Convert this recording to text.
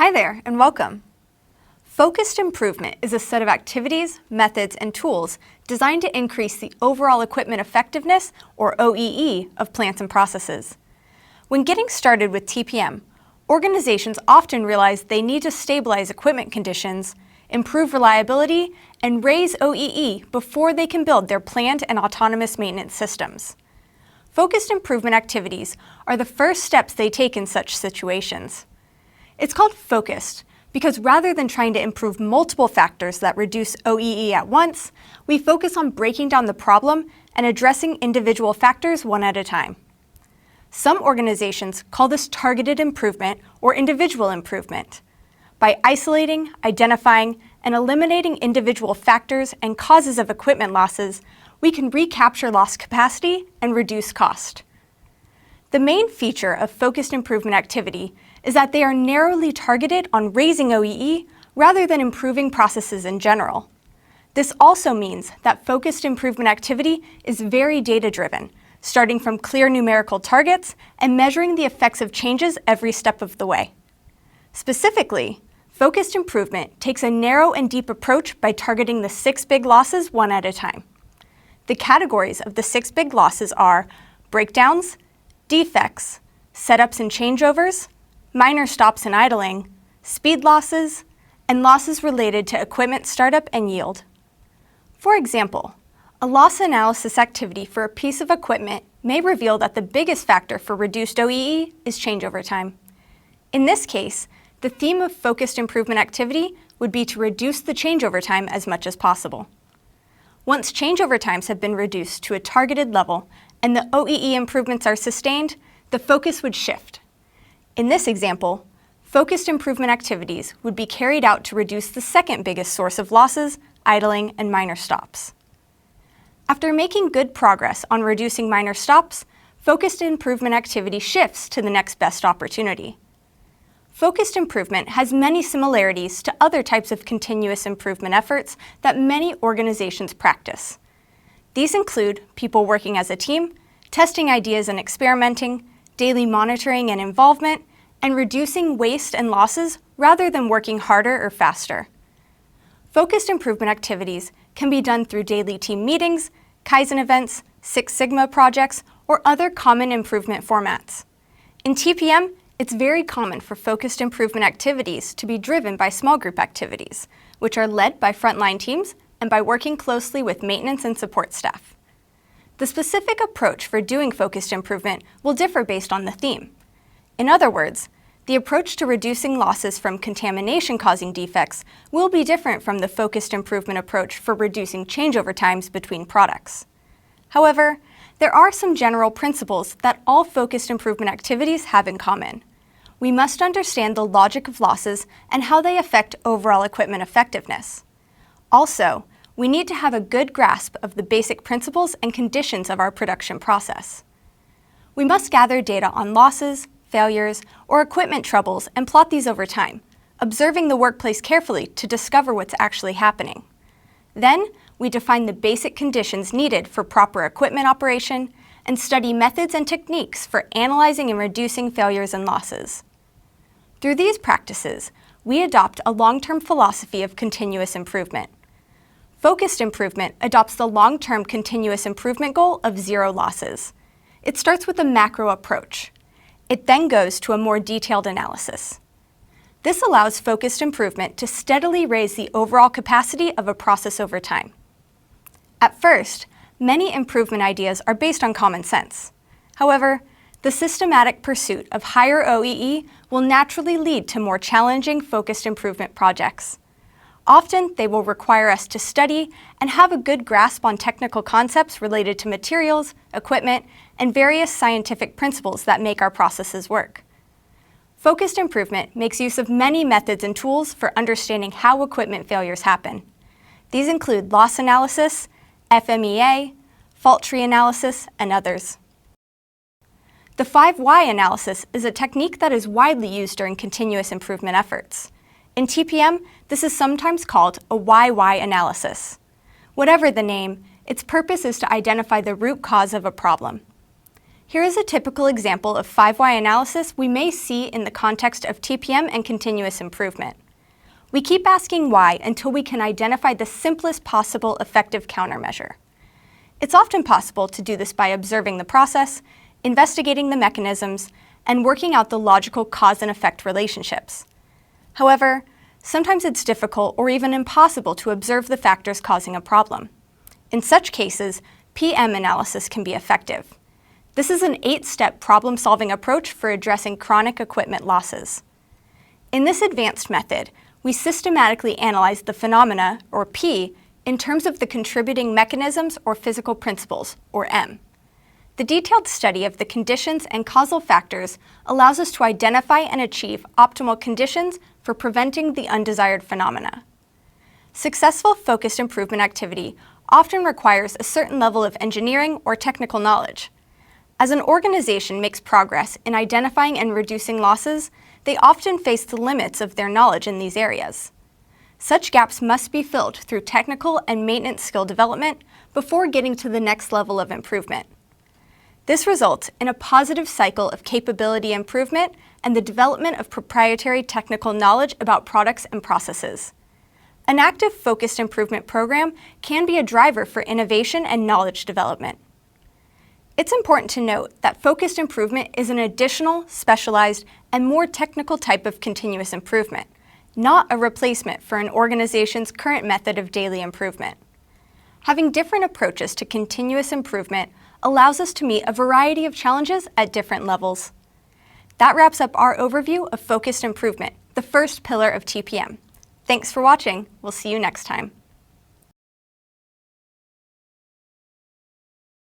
Hi there, and welcome. Focused improvement is a set of activities, methods, and tools designed to increase the overall equipment effectiveness, or OEE, of plants and processes. When getting started with TPM, organizations often realize they need to stabilize equipment conditions, improve reliability, and raise OEE before they can build their planned and autonomous maintenance systems. Focused improvement activities are the first steps they take in such situations. It's called focused because rather than trying to improve multiple factors that reduce OEE at once, we focus on breaking down the problem and addressing individual factors one at a time. Some organizations call this targeted improvement or individual improvement. By isolating, identifying, and eliminating individual factors and causes of equipment losses, we can recapture lost capacity and reduce cost. The main feature of focused improvement activity is that they are narrowly targeted on raising OEE rather than improving processes in general. This also means that focused improvement activity is very data-driven, starting from clear numerical targets and measuring the effects of changes every step of the way. Specifically, focused improvement takes a narrow and deep approach by targeting the 6 big losses one at a time. The categories of the 6 big losses are breakdowns, defects, setups and changeovers, minor stops and idling, speed losses, and losses related to equipment startup and yield. For example, a loss analysis activity for a piece of equipment may reveal that the biggest factor for reduced OEE is changeover time. In this case, the theme of focused improvement activity would be to reduce the changeover time as much as possible. Once changeover times have been reduced to a targeted level and the OEE improvements are sustained, the focus would shift. In this example, focused improvement activities would be carried out to reduce the second biggest source of losses, idling and minor stops. After making good progress on reducing minor stops, focused improvement activity shifts to the next best opportunity. Focused improvement has many similarities to other types of continuous improvement efforts that many organizations practice. These include people working as a team, testing ideas and experimenting, daily monitoring and involvement, and reducing waste and losses rather than working harder or faster. Focused improvement activities can be done through daily team meetings, Kaizen events, Six Sigma projects, or other common improvement formats. In TPM, it's very common for focused improvement activities to be driven by small group activities, which are led by frontline teams and by working closely with maintenance and support staff. The specific approach for doing focused improvement will differ based on the theme. In other words, the approach to reducing losses from contamination-causing defects will be different from the focused improvement approach for reducing changeover times between products. However, there are some general principles that all focused improvement activities have in common. We must understand the logic of losses and how they affect overall equipment effectiveness. Also, we need to have a good grasp of the basic principles and conditions of our production process. We must gather data on losses, failures, or equipment troubles and plot these over time, observing the workplace carefully to discover what's actually happening. Then, we define the basic conditions needed for proper equipment operation and study methods and techniques for analyzing and reducing failures and losses. Through these practices, we adopt a long-term philosophy of continuous improvement. Focused improvement adopts the long-term continuous improvement goal of 0 losses. It starts with a macro approach. It then goes to a more detailed analysis. This allows focused improvement to steadily raise the overall capacity of a process over time. At first, many improvement ideas are based on common sense. However, the systematic pursuit of higher OEE will naturally lead to more challenging focused improvement projects. Often, they will require us to study and have a good grasp on technical concepts related to materials, equipment, and various scientific principles that make our processes work. Focused improvement makes use of many methods and tools for understanding how equipment failures happen. These include loss analysis, FMEA, fault tree analysis, and others. The 5 why analysis is a technique that is widely used during continuous improvement efforts. In TPM, this is sometimes called a why analysis. Whatever the name, its purpose is to identify the root cause of a problem. Here is a typical example of 5 why analysis we may see in the context of TPM and continuous improvement. We keep asking why until we can identify the simplest possible effective countermeasure. It's often possible to do this by observing the process, investigating the mechanisms, and working out the logical cause and effect relationships. However, sometimes it's difficult or even impossible to observe the factors causing a problem. In such cases, PM analysis can be effective. This is an 8-step problem-solving approach for addressing chronic equipment losses. In this advanced method, we systematically analyze the phenomena, or P, in terms of the contributing mechanisms or physical principles, or M. The detailed study of the conditions and causal factors allows us to identify and achieve optimal conditions for preventing the undesired phenomena. Successful focused improvement activity often requires a certain level of engineering or technical knowledge. As an organization makes progress in identifying and reducing losses, they often face the limits of their knowledge in these areas. Such gaps must be filled through technical and maintenance skill development before getting to the next level of improvement. This results in a positive cycle of capability improvement and the development of proprietary technical knowledge about products and processes. An active focused improvement program can be a driver for innovation and knowledge development. It's important to note that focused improvement is an additional, specialized, and more technical type of continuous improvement, not a replacement for an organization's current method of daily improvement. Having different approaches to continuous improvement allows us to meet a variety of challenges at different levels. That wraps up our overview of focused improvement, the first pillar of TPM. Thanks for watching. We'll see you next time.